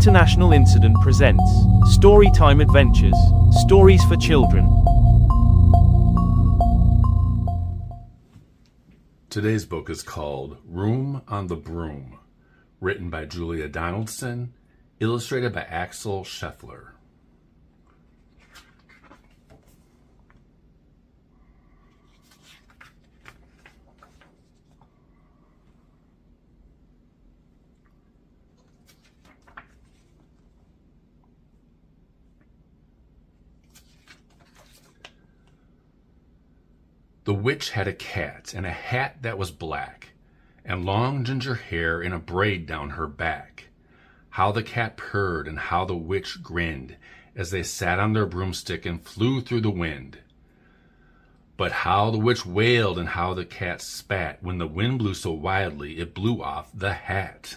International Incident presents Storytime Adventures, stories for children. Today's book is called On The Broom, written by Julia Donaldson, illustrated by Axel Scheffler. The witch had a cat and a hat that was black, and long ginger hair in a braid down her back. How the cat purred and how the witch grinned, as they sat on their broomstick and flew through the wind. But how the witch wailed and how the cat spat, when the wind blew so wildly it blew off the hat.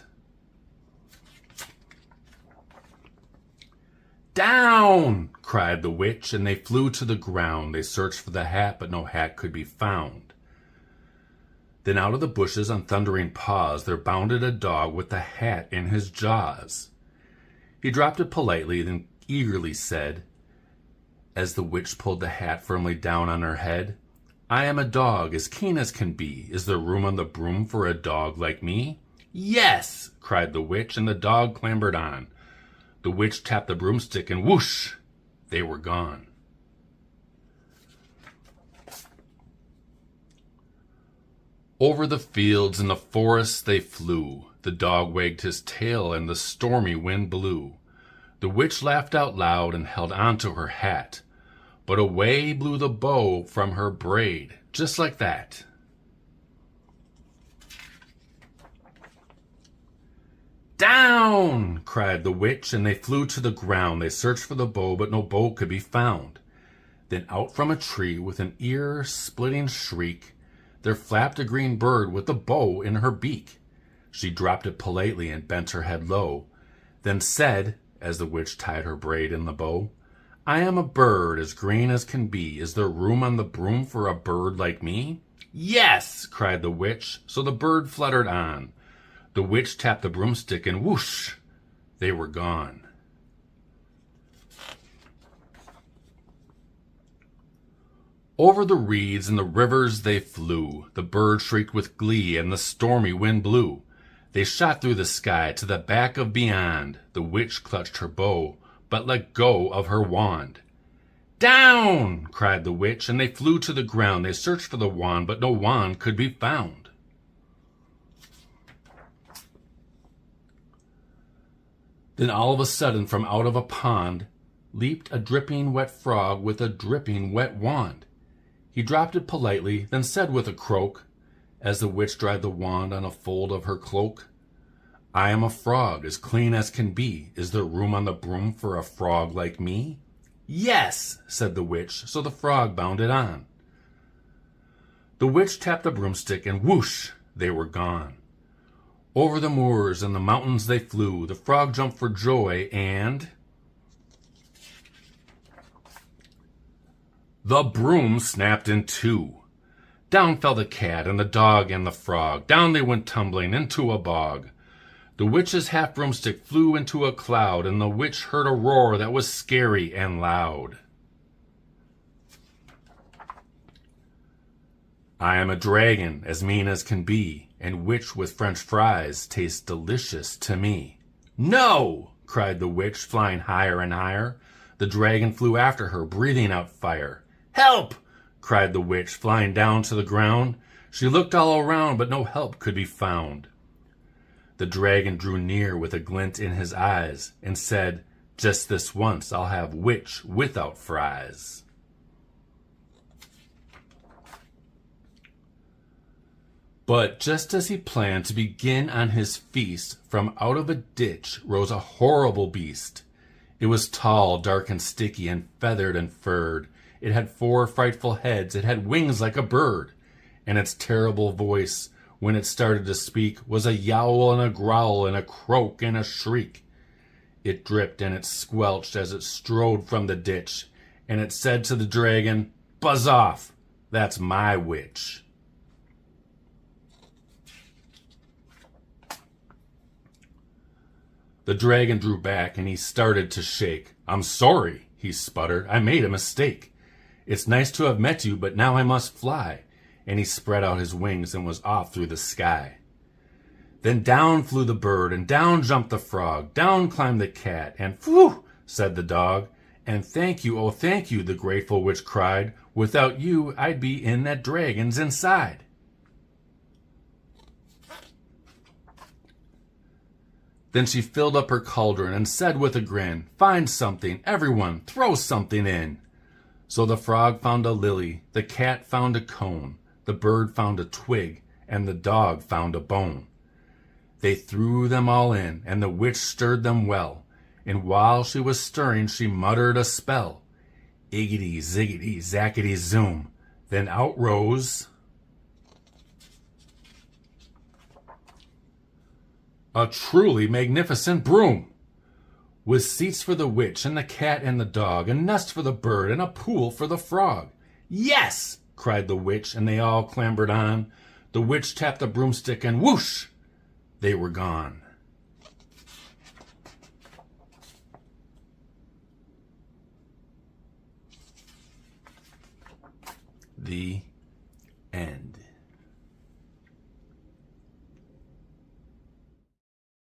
"Down!" cried the witch, and they flew to the ground. They searched for the hat, but no hat could be found. Then out of the bushes on thundering paws there bounded a dog with the hat in his jaws. He dropped it politely, then eagerly said, as the witch pulled the hat firmly down on her head, "I am a dog, as keen as can be. Is there room on the broom for a dog like me?" "Yes!" cried the witch, and the dog clambered on. The witch tapped the broomstick, and whoosh, they were gone. Over the fields and the forests they flew. The dog wagged his tail, and the stormy wind blew. The witch laughed out loud and held on to her hat, but away blew the bow from her braid, just like that. "Down!" cried the witch, and they flew to the ground. They searched for the bow, but no bow could be found. Then out from a tree, with an ear-splitting shriek, there flapped a green bird with a bow in her beak. She dropped it politely and bent her head low, then said, as the witch tied her braid in the bow, "I am a bird, as green as can be. Is there room on the broom for a bird like me?" "Yes!" cried the witch, so the bird fluttered on. The witch tapped the broomstick, and whoosh, they were gone. Over the reeds and the rivers they flew. The bird shrieked with glee, and the stormy wind blew. They shot through the sky to the back of beyond. The witch clutched her bow, but let go of her wand. "Down!" cried the witch, and they flew to the ground. They searched for the wand, but no wand could be found. Then all of a sudden, from out of a pond, leaped a dripping wet frog with a dripping wet wand. He dropped it politely, then said with a croak, as the witch dried the wand on a fold of her cloak, "I am a frog, as clean as can be. Is there room on the broom for a frog like me?" "Yes!" said the witch, so the frog bounded on. The witch tapped the broomstick, and whoosh, they were gone. Over the moors and the mountains they flew. The frog jumped for joy, and the broom snapped in two. Down fell the cat and the dog and the frog. Down they went tumbling into a bog. The witch's half broomstick flew into a cloud, and the witch heard a roar that was scary and loud. "I am a dragon, as mean as can be, and which with French fries tastes delicious to me." "No!" cried the witch, flying higher and higher. The dragon flew after her, breathing out fire. "Help!" cried the witch, flying down to the ground. She looked all around, but no help could be found. The dragon drew near with a glint in his eyes, and said, "Just this once I'll have witch without fries." But just as he planned to begin on his feast, from out of a ditch rose a horrible beast. It was tall, dark, and sticky, and feathered and furred. It had 4 frightful heads, it had wings like a bird, and its terrible voice, when it started to speak, was a yowl and a growl and a croak and a shriek. It dripped and it squelched as it strode from the ditch, and it said to the dragon, "Buzz off, that's my witch." The dragon drew back and he started to shake. "I'm sorry," he sputtered. "I made a mistake. It's nice to have met you, but now I must fly." And he spread out his wings and was off through the sky. Then down flew the bird, and down jumped the frog, down climbed the cat, and "Phew!" said the dog. "And thank you, oh thank you," the grateful witch cried. "Without you, I'd be in that dragon's inside." Then she filled up her cauldron and said with a grin, "Find something, everyone, throw something in." So the frog found a lily, the cat found a cone, the bird found a twig, and the dog found a bone. They threw them all in, and the witch stirred them well, and while she was stirring she muttered a spell. Iggity, ziggity, zackety, zoom. Then out rose a truly magnificent broom, with seats for the witch and the cat and the dog, a nest for the bird and a pool for the frog. "Yes!" cried the witch, and they all clambered on. The witch tapped the broomstick, and whoosh! They were gone. The end.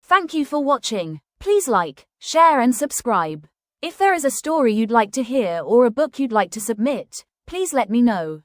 Thank you for watching. Please like, share and subscribe. If there is a story you'd like to hear or a book you'd like to submit, please let me know.